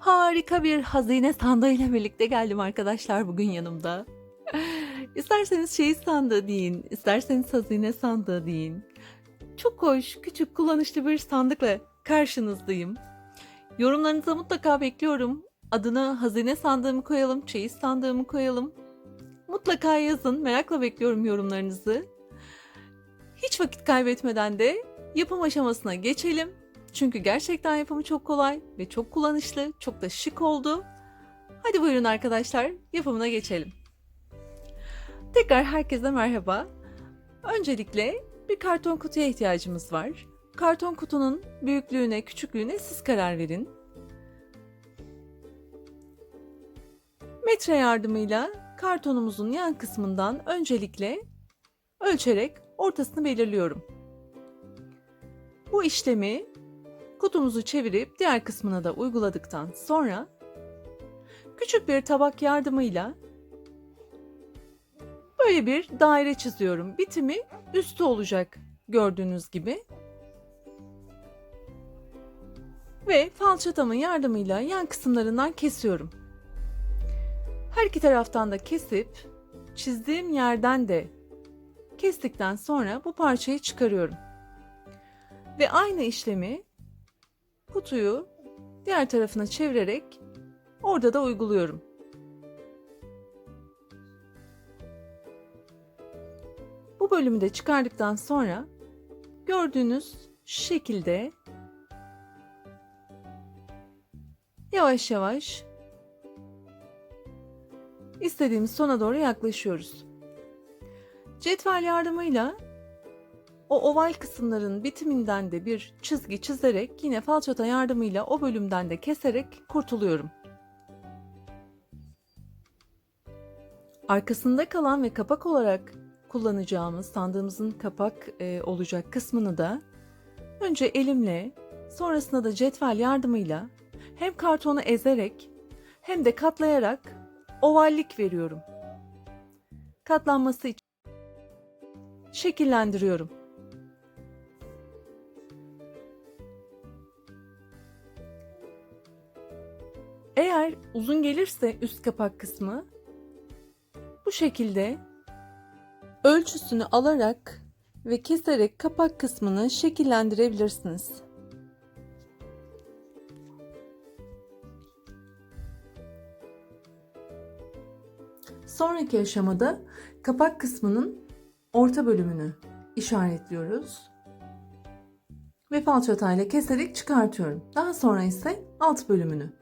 Harika bir hazine sandığıyla birlikte geldim arkadaşlar bugün yanımda. İsterseniz çeyiz sandığı deyin, isterseniz hazine sandığı deyin. Çok hoş, küçük, kullanışlı bir sandıkla karşınızdayım. Yorumlarınızı mutlaka bekliyorum. Adını hazine sandığı mı koyalım, çeyiz sandığı mı koyalım? Mutlaka yazın, merakla bekliyorum yorumlarınızı. Hiç vakit kaybetmeden de yapım aşamasına geçelim. Çünkü gerçekten yapımı çok kolay ve çok kullanışlı, çok da şık oldu. Hadi buyurun arkadaşlar, yapımına geçelim. Tekrar herkese merhaba. Öncelikle bir karton kutuya ihtiyacımız var. Karton kutunun büyüklüğüne, küçüklüğüne siz karar verin. Metre yardımıyla kartonumuzun yan kısmından öncelikle ölçerek ortasını belirliyorum. Bu işlemi kutumuzu çevirip diğer kısmına da uyguladıktan sonra küçük bir tabak yardımıyla böyle bir daire çiziyorum. Bitimi üstü olacak gördüğünüz gibi. Ve falçatamın yardımıyla yan kısımlarından kesiyorum. Her iki taraftan da kesip çizdiğim yerden de kestikten sonra bu parçayı çıkarıyorum. Ve aynı işlemi kutuyu diğer tarafına çevirerek orada da uyguluyorum. Bu bölümü de çıkardıktan sonra gördüğünüz şekilde yavaş yavaş istediğimiz sona doğru yaklaşıyoruz. Cetvel yardımıyla o oval kısımların bitiminden de bir çizgi çizerek yine falçata yardımıyla o bölümden de keserek kurtuluyorum. Arkasında kalan ve kapak olarak kullanacağımız sandığımızın kapak olacak kısmını da önce elimle, sonrasında da cetvel yardımıyla hem kartonu ezerek hem de katlayarak ovallik veriyorum. Katlanması için şekillendiriyorum. Eğer uzun gelirse üst kapak kısmı bu şekilde ölçüsünü alarak ve keserek kapak kısmını şekillendirebilirsiniz. Sonraki aşamada kapak kısmının orta bölümünü işaretliyoruz ve falçatayla keserek çıkartıyorum. Daha sonra ise alt bölümünü.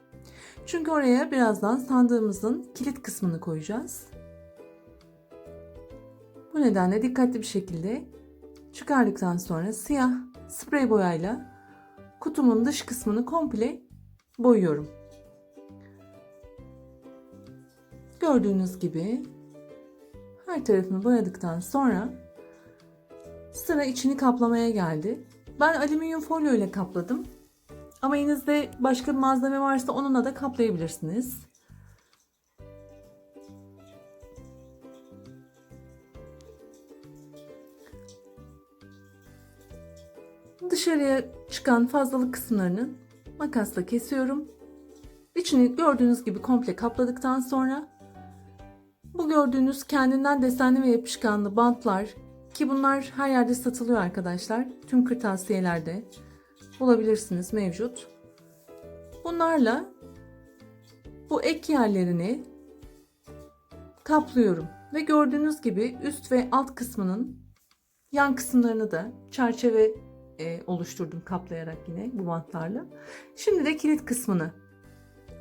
Çünkü oraya birazdan sandığımızın kilit kısmını koyacağız. Bu nedenle dikkatli bir şekilde çıkardıktan sonra siyah sprey boyayla kutumun dış kısmını komple boyuyorum. Gördüğünüz gibi her tarafını boyadıktan sonra sıra içini kaplamaya geldi. Ben alüminyum folyo ile kapladım. Ama elinizde başka bir malzeme varsa onunla da kaplayabilirsiniz. Dışarıya çıkan fazlalık kısımlarını makasla kesiyorum. İçini gördüğünüz gibi komple kapladıktan sonra bu gördüğünüz kendinden desenli ve yapışkanlı bantlar ki bunlar her yerde satılıyor arkadaşlar. Tüm kırtasiyelerde bulabilirsiniz, mevcut. Bunlarla bu ek yerlerini kaplıyorum ve gördüğünüz gibi üst ve alt kısmının yan kısımlarını da çerçeve oluşturdum kaplayarak yine bu bantlarla. Şimdi de kilit kısmını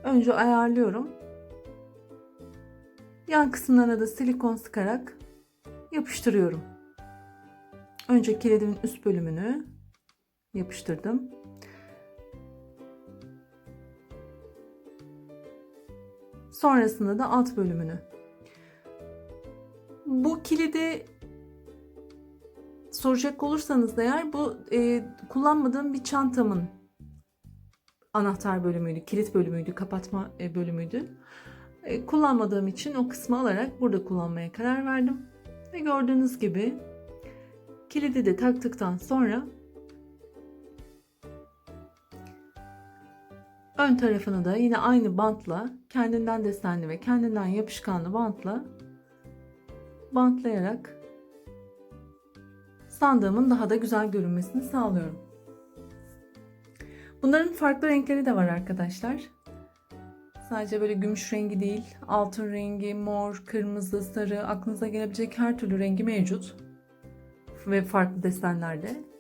önce ayarlıyorum. Yan kısımlarına da silikon sıkarak yapıştırıyorum. Önce kilidimin üst bölümünü yapıştırdım. Sonrasında da alt bölümünü. Bu kilidi soracak olursanız eğer bu kullanmadığım bir çantamın anahtar bölümüydü, kilit bölümüydü, kapatma bölümüydü. Kullanmadığım için o kısmı alarak burada kullanmaya karar verdim. Ve gördüğünüz gibi kilidi de taktıktan sonra Ön tarafını da yine aynı bantla, kendinden desenli ve kendinden yapışkanlı bantla bantlayarak sandığımın daha da güzel görünmesini sağlıyorum. Bunların farklı renkleri de var arkadaşlar. Sadece böyle gümüş rengi değil, altın rengi, mor, kırmızı, sarı, aklınıza gelebilecek her türlü rengi mevcut. Ve farklı desenlerde.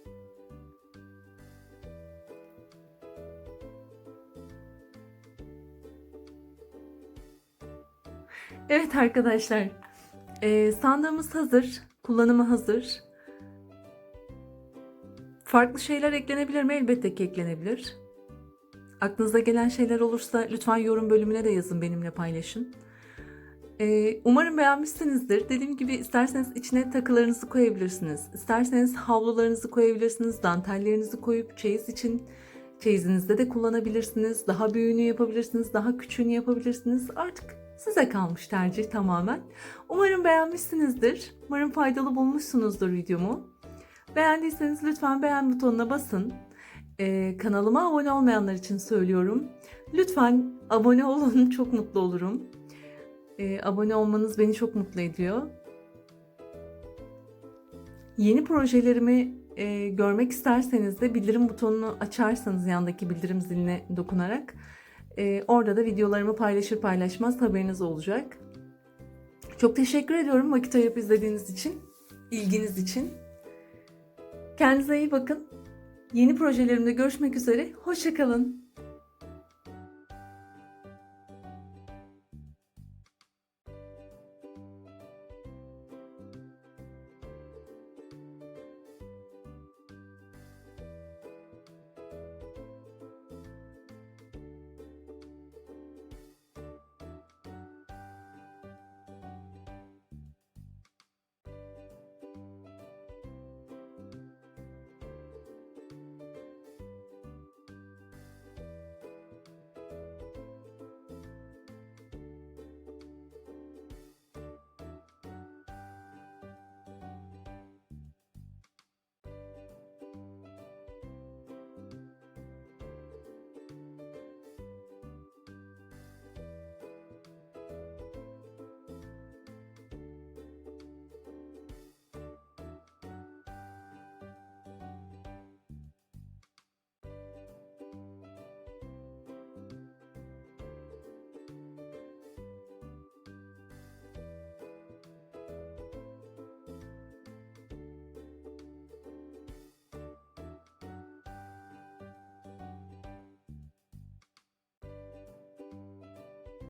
Evet arkadaşlar, sandığımız hazır, kullanıma hazır. Farklı şeyler eklenebilir mi? Elbette ki eklenebilir. Aklınıza gelen şeyler olursa lütfen yorum bölümüne de yazın, benimle paylaşın. Umarım beğenmişsinizdir. Dediğim gibi isterseniz içine takılarınızı koyabilirsiniz. İsterseniz havlularınızı koyabilirsiniz. Dantellerinizi koyup çeyiz için çeyizinizde de kullanabilirsiniz. Daha büyüğünü yapabilirsiniz. Daha küçüğünü yapabilirsiniz. Artık size kalmış, tercih tamamen. Umarım beğenmişsinizdir. Umarım faydalı bulmuşsunuzdur videomu. Beğendiyseniz lütfen beğen butonuna basın. Kanalıma abone olmayanlar için söylüyorum. Lütfen abone olun, çok mutlu olurum. Abone olmanız beni çok mutlu ediyor. Yeni projelerimi görmek isterseniz de bildirim butonunu açarsanız yandaki bildirim ziline dokunarak orada da videolarımı paylaşır paylaşmaz haberiniz olacak. Çok teşekkür ediyorum vakit ayırıp izlediğiniz için, ilginiz için. Kendinize iyi bakın. Yeni projelerimde görüşmek üzere. Hoşça kalın.